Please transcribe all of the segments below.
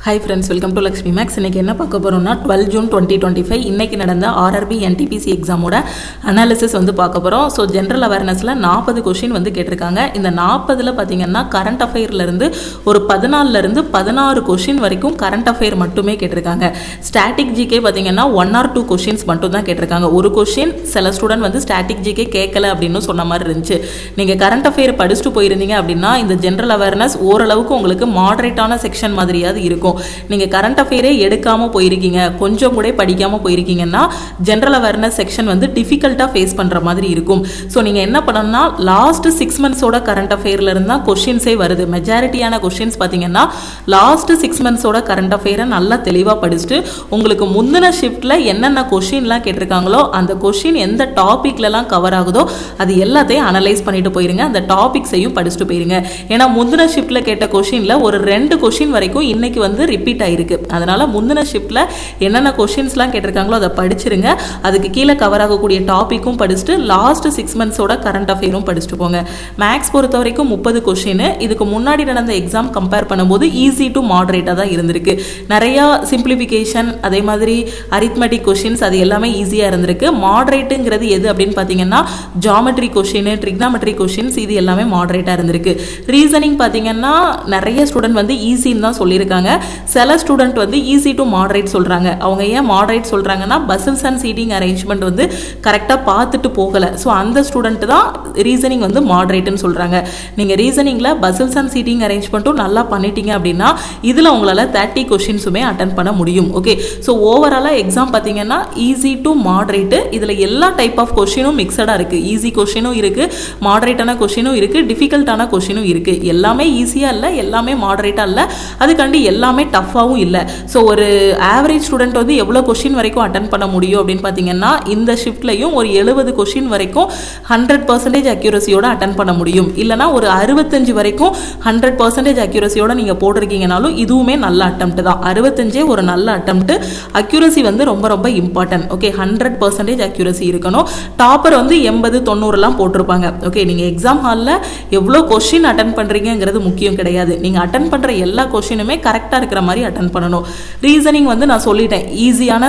Hi friends, welcome to Lakshmi Max. இன்னைக்கு என்ன பார்க்க போறோம்னா 12 ஜூன் 2025 இன்னைக்கு நடந்த RRB NTPC எக்ஸாமோட அனாலிசிஸ் வந்து பார்க்க போறோம். ஸோ ஜென்ரல் அவேர்னஸ்ல 40 கொஸ்டின் வந்து கேட்டிருக்காங்க. இந்த 40ல பார்த்தீங்கன்னா கரண்ட் அஃபேர்ல இருந்து ஒரு 14ல இருந்து 16 கொஸ்டின் வரைக்கும் கரண்ட் அஃபேர் மட்டுமே கேட்டிருக்காங்க. ஸ்டாட்டிக் ஜிகே பார்த்தீங்கன்னா 1 or 2 கொஸ்டின்ஸ் மட்டும் தான் கேட்டிருக்காங்க. ஒரு கொஸ்டின் சில ஸ்டூடெண்ட் வந்து ஸ்டாட்டிக் ஜிகே கேட்கல அப்படின்னு சொன்ன மாதிரி இருந்துச்சு. நீங்க கரண்ட் அஃபேர் படிச்சுட்டு போயிருந்தீங்க அப்படின்னா இந்த ஜென்ரல் அவேர்னஸ் ஓரளவுக்கு உங்களுக்கு மாடரேட்டான செக்ஷன் மாதிரியாவது இருக்கும். நீங்க கரண்ட் அஃபேரே எடுக்காம போயிருக்கீங்க, கொஞ்சம் கூட படிக்காம போயிருக்கீங்கன்னா ஜெனரல் அவேர்னஸ் செக்ஷன் வந்து டிஃபிகல்ட்டா ஃபேஸ் பண்ற மாதிரி இருக்கும். ஸோ நீங்க என்ன பண்ணணும்னா லாஸ்ட் 6 மந்த்ஸோட கரண்ட் அஃபேர்ல இருந்தா கொஸ்டின்ஸே வருது. மெஜாரிட்டியான கொஸ்டின்ஸ் பாத்தீங்கன்னா லாஸ்ட் 6 மந்த்ஸோட கரண்ட் அஃபேரை நல்லா தெளிவா படிச்சுட்டு உங்களுக்கு முந்தின ஷிஃப்ட்ல என்னென்ன கொஸ்டின்லாம் கேட்டிருக்காங்களோ அந்த கொஸ்டின் எந்த டாபிக்லாம் கவர் ஆகுதோ அது எல்லாத்தையும் அனலைஸ் பண்ணிட்டு போயிருங்க. அந்த டாபிக்ஸையும் படிச்சுட்டு போயிருங்க. ஏன்னா முந்தின ஷிஃப்ட்ல கேட்ட கொஸ்டின்ல ஒரு 2 கொஸ்டின் வரைக்கும் இன்னைக்கு வந்து ரிப்பீட் ஆயிருக்கு. அதனால முந்தின ஷிஃப்ட்ல என்னென்ன கொஸ்டின்ஸ்லாம் கேட்டிருக்காங்களோ அதை படிச்சிருங்க. அதுக்கு கீழே கவர் ஆகக்கூடிய டாபிக்கும் படிச்சுட்டு லாஸ்ட் 6 மந்த்ஸோட கரண்ட் அஃபேரும் படிச்சுட்டு போங்க. மேக்ஸ் பொறுத்த வரைக்கும் 30 கொஸ்டின். இதுக்கு முன்னாடி நடந்த எக்ஸாம் கம்பேர் பண்ணும்போது ஈஸி டு மாடரேட்டா தான் இருந்திருக்கு. நிறைய சிம்பிளிஃபிகேஷன் அதே மாதிரி அரித்மெட்டிக் கொஸ்டின்ஸ் அது எல்லாமே ஈஸியா இருந்திருக்கு. மாடரேட்டுங்கிறது எது அப்படின்னு பாத்தீங்கன்னா ஜியோமெட்ரி கொஸ்டின், ட்ரிக்னாமெட்ரி கொஸ்டின்ஸ் இது எல்லாமே மாடரேட்டா இருந்திருக்கு. ரீசனிங் பாத்தீங்கன்னா நிறைய ஸ்டூடெண்ட் வந்து ஈஸின்னு தான் சொல்லியிருக்காங்க. சில ஸ்டூடெண்ட் வந்து ஈஸி டு மாடரேட் சொல்றாங்க. அவங்க ஏன் மாடரேட் சொல்றாங்கன்னா பசில்ஸ் அண்ட் சீட்டிங் அரேஞ்ச்மெண்ட் வந்து கரெக்டா பார்த்துட்டு போகல. ஸோ அந்த ஸ்டூடெண்ட் தான் ரீசனிங் வந்து மாடரேட்னு சொல்றாங்க. நீங்க ரீசனிங்ல பசில்ஸ் அண்ட் சீட்டிங் அரேஞ்ச்மெண்ட்டும் நல்லா பண்ணிட்டீங்க அப்படின்னா இதுல உங்களால 30 கொஸ்டின்ஸுமே அட்டன் பண்ண முடியும். ஓகே, ஸோ ஓவராலா எக்ஸாம் பார்த்தீங்கன்னா ஈஸி டு மாடரேட். இதுல எல்லா டைப் ஆஃப் கொஸ்டினும் மிக்சடா இருக்கு. ஈஸி கொஸ்டினும் இருக்கு, மாடரேட்டான கொஸ்டினும் இருக்கு, டிஃபிகல்ட்டான கொஸ்டினும் இருக்கு. எல்லாமே ஈஸியா இல்ல, எல்லாமே மாடரேட்டா இல்ல, அதுக்காண்டி எல்லாமே டஃப்பாகவும் இல்லை. ஸோ ஒரு ஆவரேஜ் ஸ்டூடெண்ட் வந்து எவ்வளோ கொஸ்டின் வரைக்கும் அட்டன் பண்ண முடியும் அப்படின்னு பார்த்தீங்கன்னா இந்த ஷிஃப்ட்லையும் ஒரு 70 கொஸ்டின் வரைக்கும் 100% அக்யூரஸியோட அட்டன் பண்ண முடியும். இல்லைனா ஒரு 65 வரைக்கும் 100% அக்யூரஸியோட நீங்கள் போட்டிருக்கீங்கனாலும் இதுவுமே நல்ல அட்டெம்ப்ட் தான். 65 ஒரு நல்ல அட்டெம்ப்ட். அக்யூரஸி வந்து ரொம்ப ரொம்ப இம்பார்ட்டன்ட். ஓகே, 100% அக்யூரஸி இருக்கணும். டாப்பர் வந்து 80, 90லாம் போட்டிருப்பாங்க. ஓகே, நீங்கள் எக்ஸாம் ஹாலில் எவ்வளோ கொஸ்டின் அட்டன் பண்ணுறீங்கிறது முக்கியம் கிடையாது. நீங்கள் அட்டன் பண்ணுற எல்லா கொஸ்டினுமே கரெக்டாக இருக்கிற மாதிரி அட்டன் பண்ணணும். ரீசனிங் வந்து நான் சொல்லிட்டேன் ஈஸியான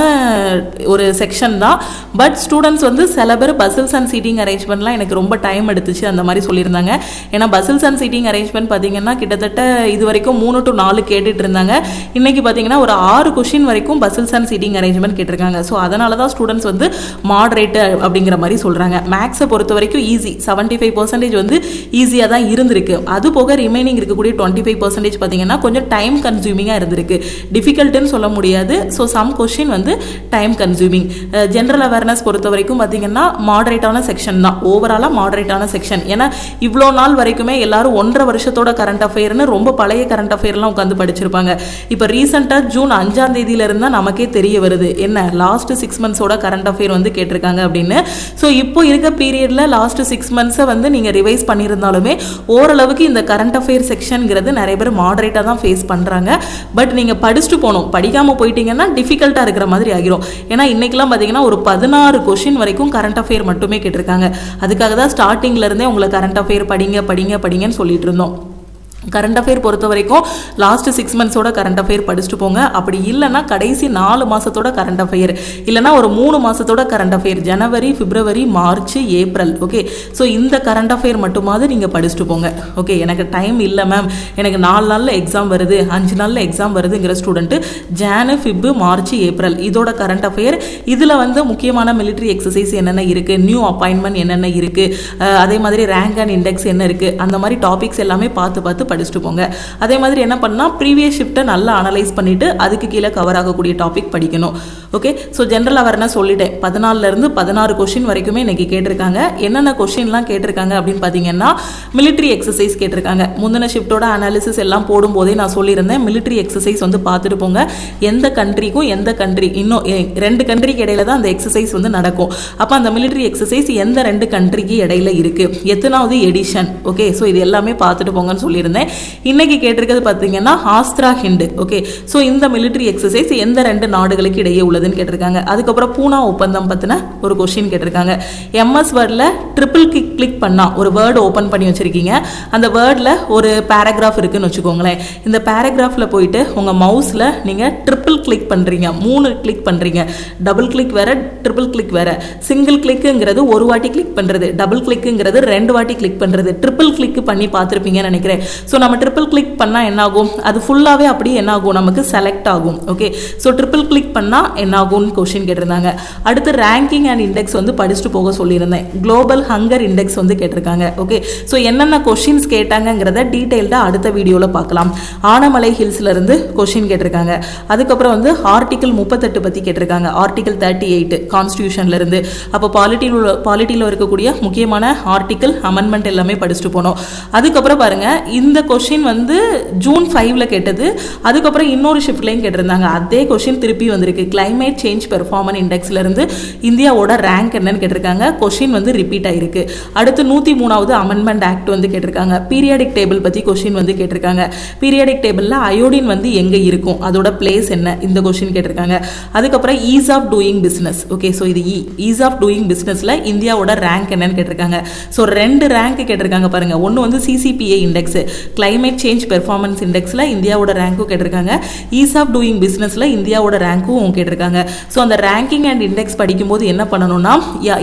ஒரு செக்ஷன் தான். பட் ஸ்டூடெண்ட்ஸ் வந்து சில பேர் பசில்ஸ் அண்ட் சீட்டிங் அரேஞ்ச்மெண்ட்லாம் எனக்கு ரொம்ப டைம் எடுத்துச்சு அந்த மாதிரி சொல்லியிருந்தாங்க. ஏன்னா பசில்ஸ் அண்ட் சீட்டிங் அரேஞ்ச்மெண்ட் பார்த்தீங்கன்னா கிட்டத்தட்ட இது வரைக்கும் 3 to 4 கேட்டுட்டு இருந்தாங்க. இன்னைக்கு பார்த்தீங்கன்னா ஒரு 6 கொஸ்டின் வரைக்கும் பசில்ஸ் அண்ட் சீட்டிங் அரேஞ்ச்மெண்ட் கேட்டிருக்காங்க. ஸோ அதனால தான் ஸ்டூடெண்ட்ஸ் வந்து மாடரேட் அப்படிங்கிற மாதிரி சொல்றாங்க. மேக்ஸை பொறுத்த வரைக்கும் ஈஸி 75% வந்து ஈஸியாக தான் இருந்திருக்கு. அது போக ரிமைனிங் இருக்கக்கூடிய 25% பார்த்தீங்கன்னா கொஞ்சம் டைம் கன்சூமிங்காக இருந்திருக்கு. டிஃபிகல்ட்டுன்னு சொல்ல முடியாது. ஸோ சம் கொஸ்டின் வந்து டைம் கன்சூமிங். ஜென்ரல் அவேர்னஸ் பொறுத்த வரைக்கும் பார்த்தீங்கன்னா மாடரேட்டான செக்ஷன் தான். ஓவராலாக மாடரேட்டான செக்ஷன். ஏன்னா இவ்வளோ நாள் வரைக்குமே எல்லாரும் 1.5 வருஷத்தோட கரண்ட் அஃபேர்னு ரொம்ப பழைய கரண்ட் அஃபேர்லாம் உட்காந்து படிச்சிருப்பாங்க. இப்போ ரீசெண்டாக ஜூன் 5ஆம் தேதியில இருந்தால் நமக்கே தெரிய வருது என்ன லாஸ்ட் 6 மந்த்ஸோட கரண்ட் அஃபேர் வந்து கேட்டிருக்காங்க அப்படின்னு. ஸோ இப்போ இருக்க பீரியட்ல லாஸ்ட் 6 மந்த்ஸை வந்து நீங்கள் ரிவைஸ் பண்ணியிருந்தாலுமே ஓரளவுக்கு இந்த கரண்ட் அஃபேர் செக்ஷன்ங்கிறது நிறைய பேர் மாடரேட்டாக தான் ஃபேஸ் பண்ணுறாங்க. பட் நீங்கள் படிச்சுட்டு போகணும். படிக்காம போயிட்டீங்கன்னா டிஃபிகல்ட்டா இருக்கிற மாதிரி ஆகிரும். ஏன்னா இன்னைக்கெல்லாம் பார்த்தீங்கன்னா ஒரு 16 கொஸ்டின் வரைக்கும் கரண்ட் அஃபேர் மட்டுமே கேட்டிருக்காங்க. அதுக்காக தான் ஸ்டார்டிங்ல இருந்தே உங்களை கரண்ட் அஃபேர் படிங்க படிங்க படிங்கன்னு சொல்லிட்டு இருந்தோம். கரண்ட் அஃபேர் பொறுத்த வரைக்கும் லாஸ்ட் 6 மந்த்ஸோட கரண்ட் அஃபேர் படிச்சுட்டு போங்க. அப்படி இல்லைன்னா கடைசி 4 மாசத்தோட கரண்ட் அஃபேர், இல்லைனா ஒரு 3 மாசத்தோட கரண்ட் அஃபேர், ஜனவரி, பிப்ரவரி, மார்ச், ஏப்ரல். ஓகே, ஸோ இந்த கரண்ட் அஃபேர் மட்டுமாவது நீங்கள் படிச்சுட்டு போங்க. ஓகே, எனக்கு டைம் இல்லை மேம், எனக்கு 4 நாளில் எக்ஸாம் வருது, 5 நாளில் எக்ஸாம் வருதுங்கிற student Jan, Feb, March, April இதோட கரண்ட் அஃபேர். இதில் வந்து முக்கியமான மிலிட்ரி எக்ஸசைஸ் என்னென்ன இருக்குது, நியூ அப்பாயின்மெண்ட் என்னென்ன இருக்குது, அதே மாதிரி ரேங்க் அண்ட் இண்டெக்ஸ் என்ன இருக்குது, அந்த மாதிரி டாபிக்ஸ் எல்லாமே பார்த்து படிச்சுட்டு போங்க. அதே மாதிரி என்ன பண்ணா ப்ரீவியஸ் ஷிஃப்ட்டை நல்லா அனலைஸ் பண்ணிட்டு அதுக்கு கீழே கவர் ஆகக்கூடிய டாபிக் படிக்கணும். ஓகே, ஸோ ஜென்ரல் அவேர்னஸ் சொல்லிட்டேன். 14ல இருந்து 16 கொஸ்டின் வரைக்குமே இன்னைக்கு கேட்டிருக்காங்க. என்னென்ன கொஸ்டின்லாம் கேட்டிருக்காங்க அப்படின்னு பார்த்தீங்கன்னா மிலிட்ரி எக்ஸசைஸ் கேட்டிருக்காங்க. முந்தின ஷிஃப்ட்டோட அனாலிசிஸ் எல்லாம் போடும்போதே நான் சொல்லியிருந்தேன் மிலிட்ரி எக்ஸசைஸ் வந்து பார்த்துட்டு போங்க. எந்த கண்ட்ரிக்கும் எந்த கண்ட்ரி இன்னும் 2 கண்ட்ரிக்கு இடையில தான் அந்த எக்ஸசைஸ் வந்து நடக்கும். அப்போ அந்த மிலிட்ரி எக்ஸசைஸ் எந்த 2 கண்ட்ரிக்கு இடையில இருக்கு, எத்தனாவது எடிஷன். ஓகே, ஸோ இது எல்லாமே பார்த்துட்டு போங்கன்னு சொல்லியிருந்தேன். சொல்லியிருந்தேன். இன்னைக்கு கேட்டிருக்கிறது பார்த்தீங்கன்னா ஆஸ்திரா ஹிண்டு. ஓகே, ஸோ இந்த மிலிட்ரி எக்ஸசைஸ் எந்த 2 நாடுகளுக்கு இடையே உள்ளதுன்னு கேட்டிருக்காங்க. அதுக்கப்புறம் பூனா ஒப்பந்தம் பற்றின ஒரு கொஸ்டின் கேட்டிருக்காங்க. எம்எஸ் வேர்டில் ட்ரிபிள் கிளிக் பண்ணால் ஒரு வேர்டு ஓப்பன் பண்ணி வச்சுருக்கீங்க. அந்த வேர்டில் ஒரு பேராகிராஃப் இருக்குன்னு வச்சுக்கோங்களேன். இந்த பேராகிராஃபில் போயிட்டு உங்கள் மவுஸில் நீங்கள் ட்ரிபிள் கிளிக் பண்ணுறீங்க, 3 கிளிக் பண்ணுறீங்க. டபுள் கிளிக் வேறு, ட்ரிபிள் கிளிக் வேறு. சிங்கிள் கிளிக்குங்கிறது ஒரு வாட்டி கிளிக் பண்ணுறது, டபுள் கிளிக்குங்கிறது 2 வாட்டி கிளிக் பண்ணுறது. ட்ரிபிள் கிளிக் பண்ணி பார்த்துருப்பீங்கன்னு நினைக்கிறேன். ஸோ நம்ம ட்ரிபிள் கிளிக் பண்ணால் என்ன ஆகும், அது ஃபுல்லாகவே அப்படி என்ன ஆகும், நமக்கு செலக்ட் ஆகும். ஓகே, ஸோ ட்ரிபிள் கிளிக் பண்ணால் என்ன ஆகும்னு கொஸ்டின் கேட்டிருந்தாங்க. அடுத்து ரேங்கிங் அண்ட் இண்டெக்ஸ் வந்து படிச்சுட்டு போக சொல்லியிருந்தேன். குளோபல் ஹங்கர் இண்டெக்ஸ் வந்து கேட்டிருக்காங்க. ஓகே, ஸோ என்னென்ன கொஸ்டின்ஸ் கேட்டாங்கிறத டீட்டெயில்டாக அடுத்த வீடியோவில் பார்க்கலாம். ஆனமலை ஹில்ஸ்ல இருந்து கொஸ்டின் கேட்டிருக்காங்க. அதுக்கப்புறம் வந்து ஆர்டிகல் 38 பற்றி கேட்டிருக்காங்க. ஆர்டிகல் 38 கான்ஸ்டியூஷன்ல இருந்து. அப்போ பாலிட்டியில் இருக்கக்கூடிய முக்கியமான ஆர்டிகல் அமெண்ட்மெண்ட் எல்லாமே படிச்சுட்டு போனோம். அதுக்கப்புறம் பாருங்க, இந்த கொஸ்டின் வந்து ஜூன் 5ல கேட்டது. அதுக்கப்புறம் இன்னொரு ஷிஃப்ட்லையும் கேட்டிருந்தாங்க. அதே கொஸ்டின் திருப்பி வந்திருக்கு. கிளைமேட் சேஞ்ச் பெர்ஃபார்மன்ஸ் இண்டெக்ஸ்ல இருந்து இந்தியாவோட ரேங்க் என்னன்னு கேட்டிருக்காங்க. கொஸ்டின் வந்து ரிப்பீட் ஆயிருக்கு. அடுத்து 103வது அமெண்ட்மெண்ட் ஆக்ட் வந்து கேட்டிருக்காங்க. பீரியாடிக் டேபிள் பற்றி கொஸ்டின் வந்து கேட்டிருக்காங்க. பீரியாடிக் டேபிளில் அயோடின் வந்து எங்கே இருக்கும், அதோட பிளேஸ் என்ன, இந்த கொஸ்டின் கேட்டிருக்காங்க. அதுக்கப்புறம் ease of doing business. Okay, so இது ஈஸ் ஆஃப் டூயிங் பிஸ்னஸில் இந்தியாவோட ரேங்க் என்னன்னு கேட்டிருக்காங்க. ஸோ 2 ரேங்க் கேட்டிருக்காங்க பாருங்க. ஒன்று வந்து CCPI index, climate change performance இண்டெக்ஸில் இந்தியாவோட ரேங்க்கும் கேட்டிருக்காங்க. ஈஸ் ஆஃப் டூயிங் பிஸ்னஸில் இந்தியாவோட ரேங்க்கும் கேட்டிருக்காங்க. ஸோ அந்த ரேங்கிங் அண்ட் இண்டெக்ஸ் படிக்கும்போது என்ன பண்ணணும்னா,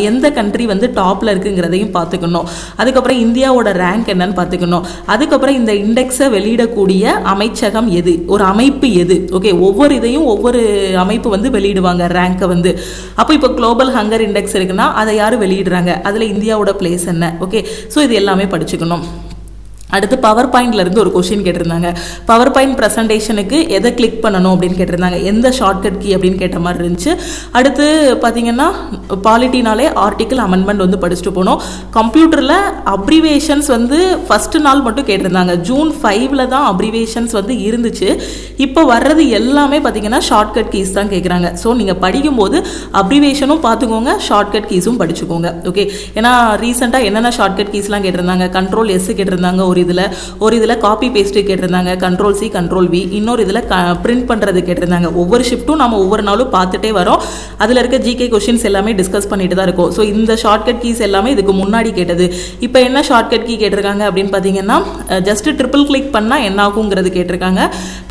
எந்த கண்ட்ரி வந்து டாப்பில் இருக்குங்கிறதையும் பார்த்துக்கணும். அதுக்கப்புறம் இந்தியாவோட ரேங்க் என்னன்னு பார்த்துக்கணும். அதுக்கப்புறம் இந்த இண்டெக்ஸை வெளியிடக்கூடிய அமைச்சகம் எது, ஒரு அமைப்பு எது. ஓகே, ஒவ்வொரு இதையும் ஒவ்வொரு அமைப்பு வந்து வெளியிடுவாங்க ரேங்கை வந்து. அப்போ இப்போ குளோபல் ஹங்கர் இண்டெக்ஸ் இருக்குன்னா அதை யார் வெளியிடுறாங்க, அதில் இந்தியாவோட பிளேஸ் என்ன. ஓகே, ஸோ இது எல்லாமே படிச்சுக்கணும். அடுத்து பவர் பாயிண்ட்ல இருந்து ஒரு கொஸ்டின் கேட்டிருந்தாங்க. பவர் பாயிண்ட் ப்ரெசன்டேஷனுக்கு எதை கிளிக் பண்ணணும் அப்படின்னு கேட்டிருந்தாங்க. எந்த ஷார்ட்கட் கீ அப்படின்னு கேட்ட மாதிரி இருந்துச்சு. அடுத்து பார்த்தீங்கன்னா பாலிட்டினாலே ஆர்டிக்கல் அமெண்ட்மெண்ட் வந்து படிச்சுட்டு போனோம். கம்ப்யூட்டரில் அப்ரிவேஷன்ஸ் வந்து ஃபர்ஸ்ட் நாள் மட்டும் கேட்டிருந்தாங்க. ஜூன் 5ல் தான் அப்ரிவேஷன்ஸ் வந்து இருந்துச்சு. இப்போ வர்றது எல்லாமே பார்த்தீங்கன்னா ஷார்ட்கட் கீஸ் தான் கேட்குறாங்க. ஸோ நீங்கள் படிக்கும்போது அப்ரிவேஷனும் பார்த்துக்கோங்க, ஷார்ட்கட் கீஸும் படிச்சுக்கோங்க. ஓகே, ஏன்னா ரீசெண்டாக என்னென்ன ஷார்ட்கட் கீஸ்லாம் கேட்டிருந்தாங்க. கண்ட்ரோல் எஸ் கேட்டிருந்தாங்க. ஒரு இதில் காப்பி பேஸ்ட்டு கேட்டிருந்தாங்க. Control C control V. இன்னொரு இதில் பிரிண்ட் பண்ணுறது கேட்டிருந்தாங்க. ஒவ்வொரு ஷிஃப்ட்டும் நம்ம ஒவ்வொரு நாளும் பார்த்துட்டே வரோம். அதில் இருக்க ஜிகே கொஸ்டின்ஸ் எல்லாமே டிஸ்கஸ் பண்ணிட்டு தான் இருக்கும். ஸோ இந்த ஷார்ட்கட் கீஸ் எல்லாமே இதுக்கு முன்னாடி கேட்டது. இப்போ என்ன ஷார்ட்கட் கீ கேட்டிருக்காங்க அப்படின்னு பார்த்தீங்கன்னா, ஜஸ்ட் ட்ரிபிள் கிளிக் பண்ணால் என்ன ஆகுங்கிறது கேட்டிருக்காங்க.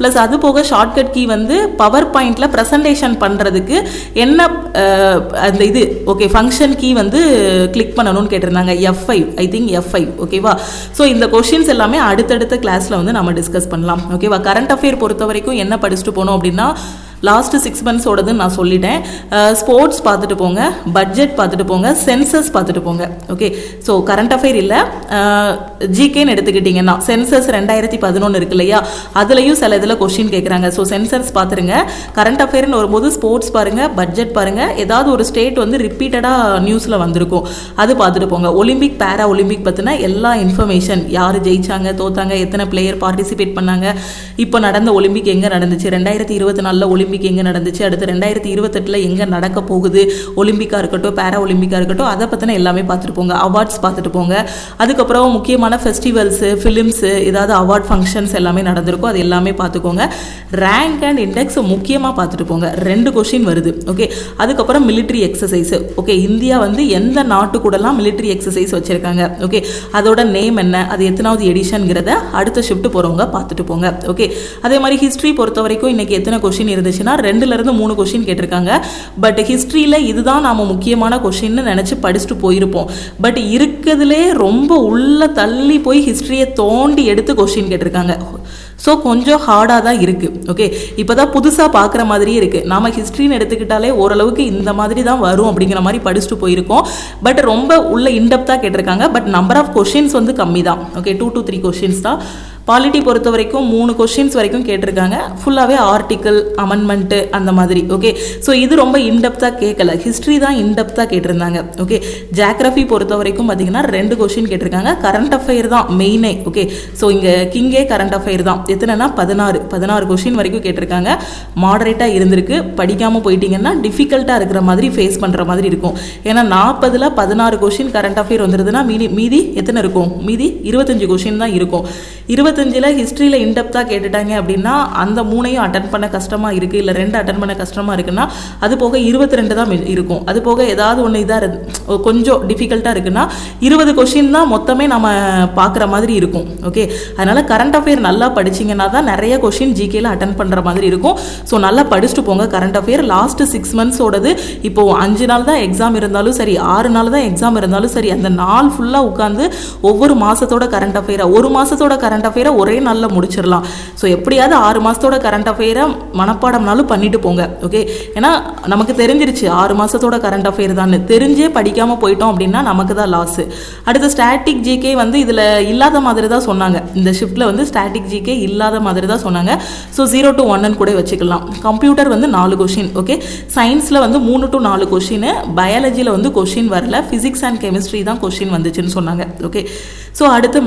ப்ளஸ் அது போக ஷார்ட்கட் கீ வந்து பவர் பாயிண்டில் ப்ரெசன்டேஷன் பண்ணுறதுக்கு என்ன அந்த இது ஓகே ஃபங்க்ஷன் கீ வந்து கிளிக் பண்ணணும்னு கேட்டிருந்தாங்க. F5 I think F5. ஓகேவா, ஸோ இந்த கொஸ்டின்ஸ் எல்லாமே அடுத்தடுத்த கிளாஸ்ல வந்து நம்ம டிஸ்கஸ் பண்ணலாம். ஓகேவா, கரண்ட் அஃபேர் பொறுத்த வரைக்கும் என்ன படிச்சுட்டு போனோம் அப்படின்னா, லாஸ்ட் 6 months நான் சொல்லிட்டேன். ஸ்போர்ட்ஸ் பார்த்துட்டு போங்க, பட்ஜெட் பார்த்துட்டு போங்க, சென்சஸ் பார்த்துட்டு போங்க. ஓகே, ஸோ கரண்ட் அஃபேர் இல்லை, ஜிகேன்னு எடுத்துக்கிட்டிங்கன்னா சென்சஸ் 2011 இருக்கு இல்லையா, அதுலேயும் சில இதில் கொஸ்டின் கேட்குறாங்க. ஸோ சென்சஸ் பார்த்துருங்க. கரண்ட் அஃபேர்னு வரும்போது ஸ்போர்ட்ஸ் பாருங்கள், பட்ஜெட் பாருங்கள். ஏதாவது ஒரு ஸ்டேட் வந்து ரிப்பீட்டடாக நியூஸில் வந்திருக்கும், அது பார்த்துட்டு போங்க. ஒலிம்பிக் பேரா ஒலிம்பிக் பற்றின எல்லா இன்ஃபர்மேஷன், யார் ஜெயிச்சாங்க தோத்தாங்க, எத்தனை பிளேயர் பார்ட்டிசிபேட் பண்ணாங்க, இப்போ நடந்த ஒலிம்பிக் எங்கே நடந்துச்சு, 2024 ஒலிம்பிக் எங்கே நடந்துச்சு, அடுத்து 2028 எங்கே நடக்க போகுது, ஒலிம்பிக்காக இருக்கட்டும் பேரா ஒலிம்பிக்காக இருக்கட்டும், அதை பற்றின எல்லாமே பார்த்துட்டு போங்க. அவார்ட்ஸ் பார்த்துட்டு போங்க. அதுக்கப்புறம் முக்கியமான ஃபெஸ்டிவல்ஸு, ஃபிலிம்ஸு, ஏதாவது அவார்ட் ஃபங்க்ஷன்ஸ் எல்லாமே நடந்திருக்கும், அது எல்லாமே பார்த்துக்கோங்க. ரேங்க் அண்ட் இண்டெக்ஸ் முக்கியமாக பார்த்துட்டு போங்க. 2 கொஸ்டின் வருது. ஓகே, அதுக்கப்புறம் மிலிட்ரி எக்ஸசைஸ். ஓகே, இந்தியா வந்து எந்த நாட்டு கூடலாம் மிலிட்ரி எக்ஸசைஸ் வச்சுருக்காங்க, ஓகே அதோட நேம் என்ன, அது எத்தனாவது எடிஷன்ங்கிறத அடுத்த ஷிஃப்ட் போகிறவங்க பார்த்துட்டு போங்க. ஓகே, அதே மாதிரி ஹிஸ்ட்ரி பொறுத்த வரைக்கும் இன்றைக்கி எத்தனை கொஸ்டின் இருந்துச்சுன்னா 2லேருந்து 3 கொஸ்டின் கேட்டிருக்காங்க. பட் ஹிஸ்ட்ரியில் இதுதான் நாம் முக்கியமான கொஸ்டின்னு நினச்சி படிச்சுட்டு போயிருப்போம். பட் இருக்கிறதுலே ரொம்ப உள்ள தள்ளி போய் ஹிஸ்ட்ரியை தோண்டி எடுத்து கொஸ்டின் கேட்டிருக்காங்க. ஸோ கொஞ்சம் ஹார்டாக தான் இருக்குது. ஓகே, இப்போ தான் புதுசாக பார்க்குற மாதிரியே இருக்குது. நாம் ஹிஸ்ட்ரின்னு எடுத்துக்கிட்டாலே ஓரளவுக்கு இந்த மாதிரி தான் வரும் அப்படிங்கிற மாதிரி படிச்சுட்டு போயிருக்கோம். பட் ரொம்ப உள்ள இன்டெப்த்தாக கேட்டிருக்காங்க. பட் நம்பர் ஆஃப் கொஸ்டின்ஸ் வந்து கம்மி தான். ஓகே, 2 to 3 கொஸ்டின்ஸ் தான். பாலிட்டி பொறுத்த வரைக்கும் 3 கொஸ்டின்ஸ் வரைக்கும் கேட்டிருக்காங்க. ஃபுல்லாகவே ஆர்டிக்கல் அமெண்ட்மெண்ட்டு அந்த மாதிரி. ஓகே, ஸோ இது ரொம்ப இன்டெப்த்தாக கேட்கல, ஹிஸ்ட்ரி தான் இன்டெப்த்தாக கேட்டிருந்தாங்க. ஓகே, ஜியோகிராஃபி பொறுத்த வரைக்கும் பார்த்தீங்கன்னா 2 கொஸ்டின் கேட்டிருக்காங்க. கரண்ட் அஃபேர் தான் மெயினே. ஓகே, ஸோ இங்கே கிங்கே கரண்ட் அஃபேர் தான். எத்தனைனா 16 கொஸ்டின் வரைக்கும் கேட்டிருக்காங்க. மாடரேட்டாக இருந்திருக்கு. படிக்காமல் போயிட்டீங்கன்னா டிஃபிகல்ட்டாக இருக்கிற மாதிரி ஃபேஸ் பண்ணுற மாதிரி இருக்கும். ஏன்னா 40ல் 16 கொஸ்டின் கரண்ட் அஃபேர் வந்துருதுன்னா மீதி எத்தனை இருக்கும், மீதி 25 கொஸ்டின் தான் இருக்கும். 25 25ல் ஹிஸ்ட்ரியில் இன்டெப்த்தாக கேட்டுட்டாங்க அப்படின்னா அந்த 3ஐயும் அட்டன் பண்ண கஷ்டமாக இருக்குது, இல்லை 2 அட்டன் பண்ண கஷ்டமாக இருக்குன்னா அது போக 22 தான் இருக்கும். அது போக ஏதாவது ஒன்று இதாக கொஞ்சம் டிஃபிகல்ட்டாக இருக்குன்னா 20 கொஷின் தான் மொத்தமே நம்ம பார்க்குற மாதிரி இருக்கும். ஓகே, அதனால் கரண்ட் அஃபேர் நல்லா படிச்சிங்கன்னா தான் நிறைய கொஷின் ஜிகேல அட்டன் பண்ணுற மாதிரி இருக்கும். ஸோ நல்லா படிச்சுட்டு போங்க. கரண்ட் அஃபேர் லாஸ்ட் 6 மந்த்ஸோடது இப்போது 5 நாள் தான் எக்ஸாம் இருந்தாலும் சரி, 6 நாள் தான் எக்ஸாம் இருந்தாலும் சரி, அந்த நாள் ஃபுல்லாக உட்காந்து ஒவ்வொரு மாதத்தோட கரண்ட் அஃபேரை, ஒரு மாதத்தோட கரண்ட் அஃபேரை ஒரே நாளில் முடிச்சிடலாம். ஸோ எப்படியாவது 6 மாதத்தோட கரண்ட் அஃபேரை மனப்பாடம்னாலும் பண்ணிட்டு போங்க. ஓகே, ஏன்னா நமக்கு தெரிஞ்சிருச்சு 6 மாதத்தோட கரண்ட் அஃபேர் தான், தெரிஞ்சே படிக்காமல் போயிட்டோம் அப்படின்னா நமக்கு தான் லாஸு. அடுத்து ஸ்டாட்டிக் ஜிகே வந்து இதில் இல்லாத மாதிரி தான் சொன்னாங்க. இந்த ஷிஃப்ட்டில் வந்து ஸ்டாட்டிக் ஜிகே இல்லாத மாதிரி தான் சொன்னாங்க. ஸோ 0 to 1 கூட வச்சுக்கலாம். கம்ப்யூட்டர் வந்து 4 கொஷின். ஓகே, சயின்ஸில் வந்து 3 to 4 கொஷின், பயாலஜியில் வந்து கொஷின் வரல, ஃபிசிக்ஸ் அண்ட் கெமிஸ்ட்ரி தான் கொஷின் வந்துச்சுன்னு சொன்னாங்க. ஓகே, ஸோ அடுத்து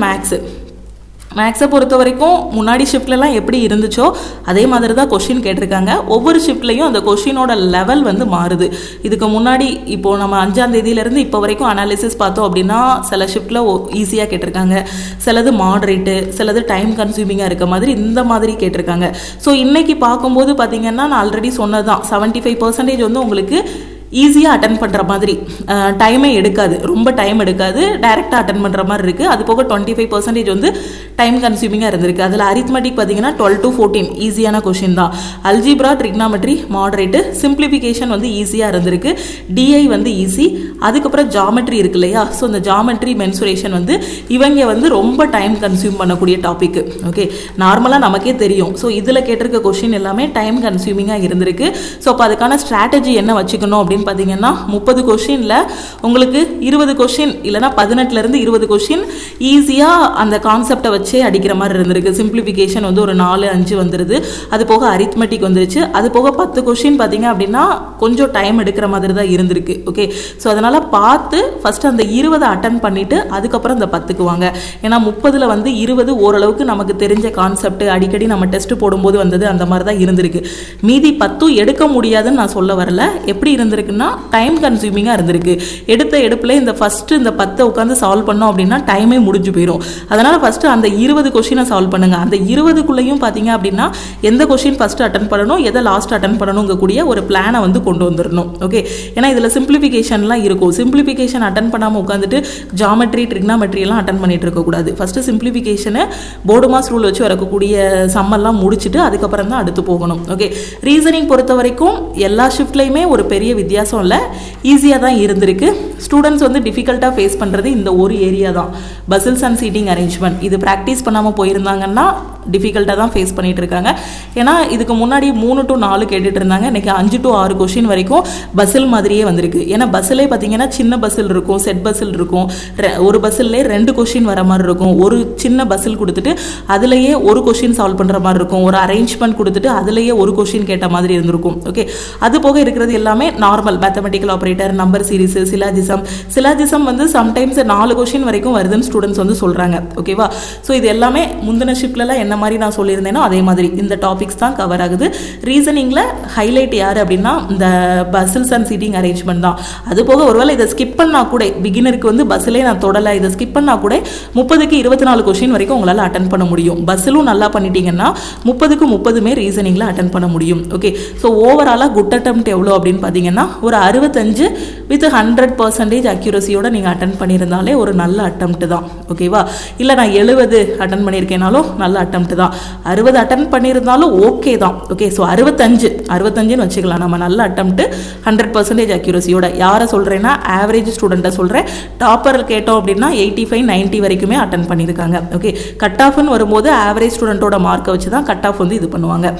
மேக்ஸை பொறுத்த வரைக்கும் முன்னாடி ஷிஃப்ட்லலாம் எப்படி இருந்துச்சோ அதே மாதிரி தான் கொஷின் கேட்டிருக்காங்க. ஒவ்வொரு ஷிஃப்ட்லையும் அந்த கொஷினோட லெவல் வந்து மாறுது. இதுக்கு முன்னாடி இப்போது நம்ம 5ஆம் தேதியிலேருந்து இப்போ வரைக்கும் அனாலிசிஸ் பார்த்தோம் அப்படின்னா சில ஷிஃப்ட்டில் ஈஸியாக கேட்டிருக்காங்க, சிலது மாடரேட்டு, சிலது டைம் கன்சியூமிங்காக இருக்க மாதிரி இந்த மாதிரி கேட்டிருக்காங்க. ஸோ இன்றைக்கி பார்க்கும்போது பார்த்திங்கன்னா நான் ஆல்ரெடி சொன்னது தான், 75% வந்து உங்களுக்கு ஈஸியாக அட்டன் பண்ணுற மாதிரி, டைமே எடுக்காது, ரொம்ப டைம் எடுக்காது, டைரெக்டாக அட்டன் பண்ணுற மாதிரி இருக்குது. அது போக 25% வந்து டைம் கன்சியூமிங்காக இருந்திருக்கு. அதில் அரித்மெட்டிக் பார்த்தீங்கன்னா 12 to 14 ஈஸியான கொஷின் தான். அல்ஜிப்ரா, ட்ரிக்னாமெட்ரி மாடரேட்டு, சிம்பிளிஃபிகேஷன் வந்து ஈஸியாக இருந்திருக்கு. டிஐ வந்து ஈஸி. அதுக்கப்புறம் ஜாமெட்ரி இருக்கு இல்லையா, ஸோ இந்த ஜாமெட்ரி மென்சுரேஷன் வந்து இவங்க வந்து ரொம்ப டைம் கன்சியூம் பண்ணக்கூடிய டாபிக். ஓகே, நார்மலாக நமக்கே தெரியும். ஸோ இதில் கேட்டிருக்க கொஷின் எல்லாமே டைம் கன்சியூமிங்காக இருந்திருக்கு. ஸோ அப்போ அதுக்கான ஸ்ட்ராட்டஜி என்ன வச்சுக்கணும் அப்படின்னு பார்த்தீங்கன்னா 30 கொஷினில் உங்களுக்கு 20 கொஷின் இல்லைனா 18லேருந்து 20 கொஷின் ஈஸியாக அந்த கான்செப்டை வச்சே அடிக்கிற மாதிரி இருந்திருக்கு. சிம்பிளிஃபிகேஷன் வந்து ஒரு 4-5 வந்துடுது. அது போக அரித்மெட்டிக் வந்துருச்சு. அது போக 10 கொஷின் பார்த்தீங்க அப்படின்னா கொஞ்சம் டைம் எடுக்கிற மாதிரி தான் இருந்திருக்கு. ஓகே, ஸோ அதனால் பார்த்து ஃபஸ்ட்டு அந்த 20 அட்டன் பண்ணிவிட்டு அதுக்கப்புறம் இந்த 10க்கு வாங்க. ஏன்னா 30ல் வந்து 20 ஓரளவுக்கு நமக்கு தெரிஞ்ச கான்செப்ட், அடிக்கடி நம்ம டெஸ்ட் போடும்போது வந்தது, அந்த மாதிரி தான் இருந்திருக்கு. மீதி 10 எடுக்க முடியாதுன்னு நான் சொல்ல வரல. எப்படி இருந்திருக்குன்னா டைம் கன்சியூமிங்காக இருந்திருக்கு. எடுப்பில் இந்த ஃபஸ்ட்டு இந்த 10 உட்காந்து சால்வ் பண்ணோம் அப்படின்னா டைமே முடிஞ்சு போயிடும். அதனால் ஃபஸ்ட்டு அந்த 20 கொஷினை சால்வ் பண்ணுங்கள். அந்த 20க்குள்ளேயும் பார்த்தீங்க அப்படின்னா எந்த கொஷின் ஃபஸ்ட்டு அட்டன் பண்ணணும், எதை லாஸ்ட் அட்டன் பண்ணணுங்கக்கூடிய ஒரு பிளானை வந்து கொண்டு வந்துடணும். ஓகே, ஏன்னா இதில் சிம்பிளிஃபிகேஷன்லாம் இருக்கும். சிம்பிளிஃபிகேஷன் அட்டன் பண்ணாமல் உட்காந்துட்டு ஜாமெட்ரி, ட்ரிக்னாமெட்ரி எல்லாம் அட்டன் பண்ணிட்டு இருக்கக்கூடாது. ஃபஸ்ட்டு சிம்பிளிஃபிகேஷனை போர்டு மாஸ் ரூல் வச்சு வரக்கூடிய சம்மெல்லாம் முடிச்சுட்டு அதுக்கப்புறம் தான் அடுத்து போகணும். ஓகே, ரீசனிங் பொறுத்த வரைக்கும் எல்லா ஷிஃப்ட்லையுமே ஒரு பெரிய வித்தியாசம் இல்லை, ஈஸியாக தான் இருந்திருக்கு. ஸ்டூடெண்ட்ஸ் வந்து டிஃபிகல்ட்டாக ஃபேஸ் பண்ணுறது இந்த ஒரு ஏரியா தான், பசில்ஸ் அண்ட் சீட்டிங் அரேஞ்ச்மெண்ட். இது ப்ராக்டிஸ் பண்ணாமல் போயிருந்தாங்கன்னா டிஃபிகல்ட்டாக தான் ஃபேஸ் பண்ணிகிட்டு இருக்காங்க. ஏன்னா இதுக்கு முன்னாடி 3 to 4 கேட்டுட்டு இருந்தாங்க, இன்றைக்கி 5 to 6 கொஷின் வரைக்கும் பசில் மாதிரியே வந்திருக்கு. ஏன்னா பஸ்ஸிலே பார்த்தீங்கன்னா சின்ன பஸ்ஸில் இருக்கும், செட் பஸ்ஸில் இருக்கும், ஒரு பஸ்ஸிலே 2 கொஷின் வர மாதிரி இருக்கும், ஒரு சின்ன பஸ்ஸில் கொடுத்துட்டு அதுலேயே ஒரு கொஷின் சால்வ் பண்ணுற மாதிரி இருக்கும், ஒரு அரேஞ்ச்மெண்ட் கொடுத்துட்டு அதுலேயே ஒரு கொஷின் கேட்ட மாதிரி இருந்திருக்கும். ஓகே, அது போக இருக்கிறது எல்லாமே normal mathematical operator, number series, syllogism வந்து சம்டைம்ஸ் 4 கொஷின் வரைக்கும் வருதுன்னு ஸ்டூடெண்ட்ஸ் வந்து சொல்கிறாங்க. ஓகேவா, ஸோ இது எல்லாமே முந்தின ஷிஃப்ட்லலாம் என்ன மாதிரி நான் சொல்லியிருந்தேனோ அதே மாதிரி இந்த டாபிக்ஸ் தான் கவர் ஆகுது. ரீசனிங்கில் ஹைலைட் யார் அப்படின்னா இந்த பசில்ஸ் அண்ட் சீட்டிங் அரேஞ்ச்மெண்ட் தான். அது போக ஒருவேளை இதை ஸ்கிப் பண்ணால் கூட, பிகினருக்கு வந்து பஸ்ஸிலே நான் தொடலை, இதை ஸ்கிப் பண்ணால் கூட 30க்கு 24 கொஷின் வரைக்கும் உங்களால் அட்டன் பண்ண முடியும். பஸ்ஸிலும் நல்லா பண்ணிட்டீங்கன்னா 30க்கு 30மே ரீசனிங்கில் அட்டன் பண்ண முடியும். ஓகே, ஸோ ஓவராலாக குட் அட்டெம்ப்ட் எவ்வளோ அப்படின்னு பார்த்தீங்கன்னா ஒரு 65 வித் 100% அக்யூரஸியோட நீங்கள் அட்டன் பண்ணியிருந்தாலே ஒரு நல்ல அட்டெம்ப்ட் தான். ஓகேவா, இல்லை நான் 70 அட்டன் பண்ணியிருக்கேனாலும் நல்ல அட்டெம்ப்ட் தான், 60 அட்டன் பண்ணியிருந்தாலும் ஓகே தான். ஓகே, ஸோ 65ன்னு வச்சுக்கலாம். நம்ம நல்ல அட்டெம்ப்ட் 100% அக்யூரஸியோட. யாரை சொல்கிறேன்னா ஆவரேஜ் ஸ்டூடெண்ட்டை சொல்கிறேன். டாப்பர் கேட்டோம் அப்படின்னா 85-90 வரைக்குமே அட்டன் பண்ணியிருக்காங்க. ஓகே, கட் ஆஃப்னு வரும்போது ஆவரேஜ் ஸ்டூடெண்ட்டோட மார்க்கை வச்சு தான் கட் ஆஃப் வந்து இது பண்ணுவாங்க.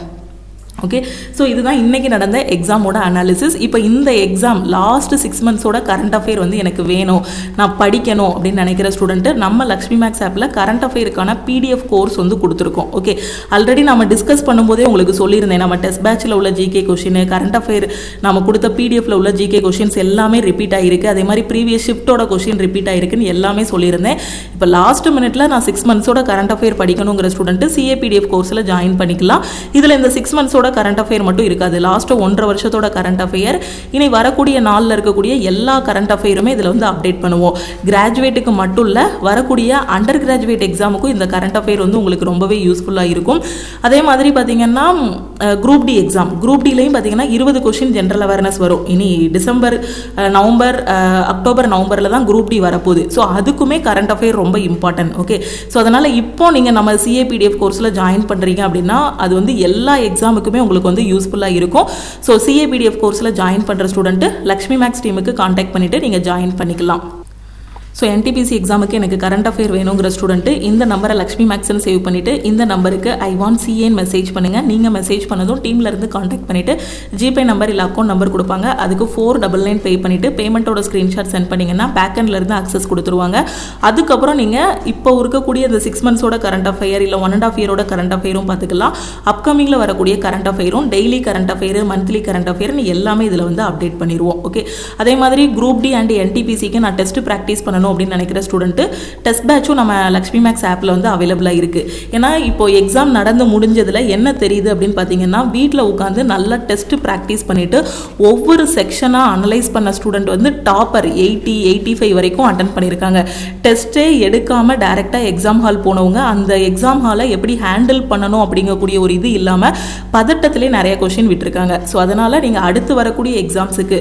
ஓகே, ஸோ இதுதான் இன்றைக்கி நடந்த எக்ஸாமோட அனாலிசிஸ். இப்போ இந்த எக்ஸாம் லாஸ்ட் 6 மந்த்ஸோட கரண்ட் அஃபேர் வந்து எனக்கு வேணும், நான் படிக்கணும் அப்படின்னு நினைக்கிற ஸ்டூடெண்ட்டு நம்ம லக்ஷ்மி மேக்ஸ் ஆப்பில் கரண்ட் அஃபேருக்கான PDF கோர்ஸ் வந்து கொடுத்துருக்கோம். ஓகே, ஆல்ரெடி நம்ம டிஸ்கஸ் பண்ணும்போதே உங்களுக்கு சொல்லியிருந்தேன், நம்ம டெஸ்ட் பேட்சில் உள்ள ஜிகே கொஷின், கரண்ட் அஃபேர் நம்ம கொடுத்த PDFல உள்ள ஜிகே கொஷின்ஸ் எல்லாமே ரிப்பீட் ஆகிருக்கு. அதே மாதிரி ப்ரீவியஸ் ஷிஃப்ட்டோட கொஷின் ரிப்பீட் ஆகிருக்குன்னு எல்லாமே சொல்லியிருந்தேன். இப்போ லாஸ்ட் மினிட்ல நான் 6 மந்த்ஸோட கரண்ட் அஃபேர் படிக்கணுங்கிற ஸ்டூடெண்ட்டு CA PDF கோர்ஸில் ஜாயின் பண்ணிக்கலாம். இதில் இந்த 6 மந்த்ஸோட வருஷத்தோட கரண்ட் அஃபேர் மட்டும் இருக்காது, லாஸ்ட் 1.5 வருஷத்தோட கரண்ட் அஃபேர், இனி வரக்கூடிய நாளில் இருக்கக்கூடிய எல்லா கரண்ட் அஃபேருமே இதில் வந்து அப்டேட் பண்ணுவோம். கிராஜுவேட்டுக்கு மட்டும் இல்லை, வரக்கூடிய அண்டர் கிராஜுவேட் எக்ஸாமுக்கும் இந்த கரண்ட் அஃபேர் வந்து உங்களுக்கு ரொம்பவே யூஸ்ஃபுல்லாக இருக்கும். அதே மாதிரி பார்த்தீங்கன்னா குரூப் டி எக்ஸாம், குரூப் டிலையும் பார்த்தீங்கன்னா 20 கொஷின் ஜென்ரல் அவேர்னஸ் வரும். இனி டிசம்பர், நவம்பர், அக்டோபர், நவம்பரில் தான் குரூப் டி வரப்போகுது. ஸோ அதுக்குமே கரண்ட் அஃபேர் ரொம்ப இம்பார்ட்டன்ட். ஓகே, ஸோ அதனால் இப்போ நீங்கள் நம்ம சிஏபிடிஎஃப் கோர்ஸில் ஜாயின் பண்ணுறீங்க அப்படின்னா அது வந்து எல்லா எக்ஸாமுக்குமே உங்களுக்கு வந்து யூஸ்ஃபுல்லாக இருக்கும். ஸோ சிஏபிடிஎஃப் கோர்ஸில் ஜாயின் பண்ணுற ஸ்டூடெண்ட்டு லக்ஷ்மி மேக்ஸ் டீமுக்கு கான்டாக்ட் பண்ணிவிட்டு நீங்கள் ஜாயின் பண்ணிக்கலாம். ஸோ என்டிபிசி எக்ஸாமுக்கு எனக்கு கரண்ட் அஃபேர் வேணுங்கிற ஸ்டூடெண்ட்டு இந்த நம்பரை லக்ஷ்மி மேக்ஸ்ன்னு சேவ் பண்ணிவிட்டு இந்த நம்பருக்கு ஐ வாண்ட் சிஏன்னு மெசேஜ் பண்ணுங்கள். நீங்கள் மெசேஜ் பண்ணதும் டீம்லேருந்து கான்டாக்ட் பண்ணிவிட்டு ஜிபே நம்பர் இல்லை அக்கௌண்ட் நம்பர் கொடுப்பாங்க, அதுக்கு 499 பே பண்ணிவிட்டு பேமெண்ட்டோட ஸ்க்ரீன்ஷாட் சென்ட் பண்ணிங்கன்னா பேக்கெண்ட்லேருந்து அக்சஸ் கொடுத்துருவாங்க. அதுக்கப்புறம் நீங்கள் இப்போ இருக்கக்கூடிய இந்த 6 மந்த்ஸோட கரண்ட் அஃபேர் இல்லை 1.5 இயரோட கரண்ட் அஃபேரும் பார்த்துக்கலாம். அப்கமிங்கில் வரக்கூடிய கரண்ட் அஃபேரும், daily current affair, monthly current அஃபேர்னு எல்லாமே இதில் வந்து அப்டேட் பண்ணிடுவோம். ஓகே, அதே மாதிரி குரூப் டி அண்ட் என்டிபிசிக்கு நான் டெஸ்ட் ப்ராக்டிஸ் பண்ணணும் அப்படின்னு நினைக்கிற ஸ்டூடெண்ட் டெஸ்ட் பேட்சும் நம்ம லக்ஷ்மி மேக்ஸ் ஆப்ல வந்து அவைலபிளாக இருக்கு. ஏன்னா இப்போ எக்ஸாம் நடந்து முடிஞ்சதுல என்ன தெரியுது அப்படின்னு பார்த்தீங்கன்னா, வீட்டில் உட்காந்து நல்லா டெஸ்ட் ப்ராக்டிஸ் பண்ணிட்டு ஒவ்வொரு செக்ஷனாக அனலைஸ் பண்ண ஸ்டூடெண்ட் வந்து டாப்பர் 80, 85 வரைக்கும் அட்டன் பண்ணியிருக்காங்க. டெஸ்ட்டே எடுக்காமல் டைரெக்டாக எக்ஸாம் ஹால் போனவங்க அந்த எக்ஸாம் ஹாலை எப்படி ஹேண்டில் பண்ணணும் அப்படிங்கக்கூடிய ஒரு இது இல்லாமல் பதட்டத்திலே நிறைய கொஷின் விட்டுருக்காங்க. ஸோ அதனால் நீங்கள் அடுத்து வரக்கூடிய எக்ஸாம்ஸுக்கு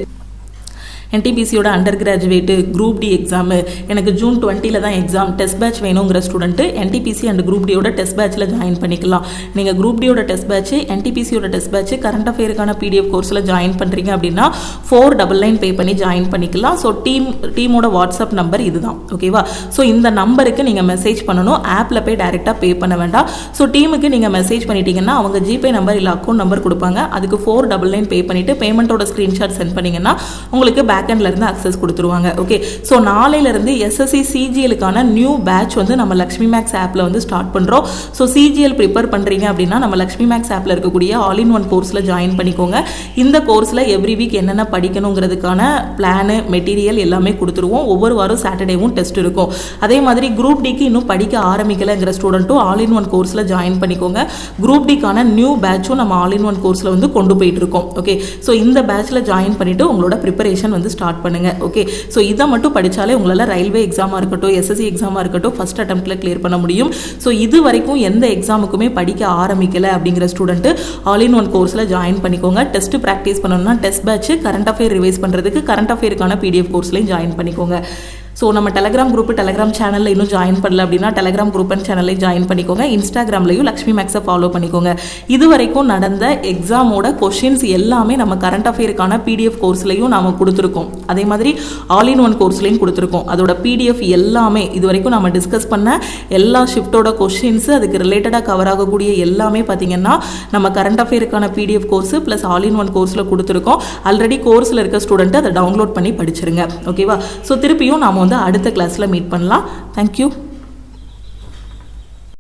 என்டிபிசியோட undergraduate group D exam எனக்கு ஜூன் 20 தான் எக்ஸாம், டெஸ்ட் பேட்ச் வேணுங்கிற ஸ்டூடெண்ட்டு என்டிபிசி அண்ட் குரூப் டியோட டெஸ்ட் பேட்சில் ஜாயின் பண்ணிக்கலாம். நீங்கள் குரூப் டியோட டெஸ்ட் பேட்ச், என்டிபிசியோட டெஸ்ட் பேட்ச், கரண்ட் அஃபேருக்கான பிடிஎஃப் கோர்ஸில் ஜாயின் பண்ணுறீங்க அப்படின்னா 499 பே பண்ணி ஜாயின் பண்ணிக்கலாம். ஸோ டீமோட வாட்ஸ்அப் நம்பர் இதுதான். ஓகேவா? ஸோ இந்த நம்பருக்கு நீங்கள் மெசேஜ் பண்ணணும், ஆப்பில் போய் டைரெக்டாக பே பண்ண வேண்டாம். ஸோ டீமுக்கு நீங்கள் மெசேஜ் பண்ணிட்டீங்கன்னா அவங்க ஜிபே நம்பர் இல்லை அக்கௌண்ட் நம்பர் கொடுப்பாங்க, அதுக்கு 499 பே பண்ணிவிட்டு பேமெண்ட்டோட ஸ்க்ரீன்ஷாட் சென்ட் பண்ணிங்கன்னா உங்களுக்கு பேக்கெண்ட்ல இருந்து அக்சஸ் கொடுத்துருவாங்க. ஓகே, ஸோ நாளையிலிருந்து எஸ்எஸ்சி சிஜிஎலுக்கான நியூ பேட்ச் வந்து நம்ம லக்ஷ்மி மேக்ஸ் ஆப்ல வந்து ஸ்டார்ட் பண்றோம். ஸோ சிஜிஎல் ப்ரிப்பேர் பண்றீங்க அப்படின்னா நம்ம லக்ஷ்மி மேக்ஸ் ஆப்ல இருக்கக்கூடிய ஆல் இன் ஒன் கோர்ஸ்ல ஜாயின் பண்ணிக்கோங்க. இந்த கோர்ஸ்ல எவ்ரி வீக் என்னென்ன படிக்கணுங்கிறதுக்கான பிளானு, மெட்டீரியல் எல்லாமே கொடுத்துருவோம். ஒவ்வொரு வாரம் சாட்டர்டேவும் டெஸ்ட் இருக்கும். அதே மாதிரி குரூப் டிக்கு இன்னும் படிக்க ஆரம்பிக்கலைங்கிற ஸ்டூடெண்ட்டும் ஆல் இன் ஒன் கோர்ஸ்ல ஜாயின் பண்ணிக்கோங்க. குரூப் டிக்கான நியூ பேட்சும் நம்ம ஆல் இன் ஒன் கோர்ஸ்ல வந்து கொண்டு போயிட்டு இருக்கோம். ஓகே, ஸோ இந்த பேட்ச்ல ஜாயின் பண்ணிட்டு உங்களோட ப்ரிப்பரேஷன் வந்து ஸ்டார்ட் பண்ணுங்க. ஓகே, ஸோ இதை மட்டும் படித்தாலே உங்களால் ரயில்வே எக்ஸாமாக இருக்கட்டும், எஸ்எஸ்சி எக்ஸாமாக இருக்கட்டும் ஃபர்ஸ்ட் அட்டெம்ப்ட்ல கிளியர் பண்ண முடியும். ஸோ இது வரைக்கும் எந்த எக்ஸாமுக்குமே படிக்க ஆரம்பிக்கலை அப்படிங்கிற ஸ்டூடெண்ட் ஆல் இன் ஒன் கோர்ஸில் ஜாயின் பண்ணிக்கோங்க. டெஸ்ட் ப்ராக்டிஸ் பண்ணணும்னா test batch, current affair revise பண்ணுறதுக்கு கரண்ட் அஃபேருக்கான பிடிஎஃப் கோர்ஸ்லையும் ஜாயின் பண்ணிக்கோங்க. ஸோ நம்ம டெலகிராம் குரூப், டெலகிராம் சேனலில் இன்னும் ஜாயின் பண்ணல அப்படின்னா டெலகிராம் குரூப் அண்ட் சேனலையும் ஜாயின் பண்ணிக்கோங்க. இன்ஸ்டாகிராம்லையும் லக்ஷ்மி மேக்ஸை ஃபாலோ பண்ணிக்கோங்க. இது வரைக்கும் நடந்த எக்ஸாமோட கொஷின்ஸ் எல்லாமே நம்ம கரண்ட் அஃபேருக்கான பிடிஎஃப் கோர்ஸ்லையும் நாம் கொடுத்துருக்கோம். அதே மாதிரி ஆல் இன் ஒன் கோர்ஸ்லையும் கொடுத்துருக்கோம். அதோட பிடிஎஃப் எல்லாமே இது வரைக்கும் நம்ம டிஸ்கஸ் பண்ண எல்லா ஷிஃப்ட்டோட கொஷின்ஸ், அதுக்கு ரிலேட்டடாக கவர் ஆகக்கூடிய எல்லாமே பார்த்தீங்கன்னா நம்ம கரண்ட் அஃபேருக்கான PDF course plus all in one கோர்ஸில் கொடுத்துருக்கோம். ஆல்ரெடி கோர்ஸில் இருக்க ஸ்டூடெண்ட்டு அதை டவுன்லோட் பண்ணி படிச்சிருங்க. ஓகேவா? ஸோ திருப்பியும் நாம் வந்து அடுத்த கிளாஸில் மீட் பண்ணலாம். தேங்க்யூ.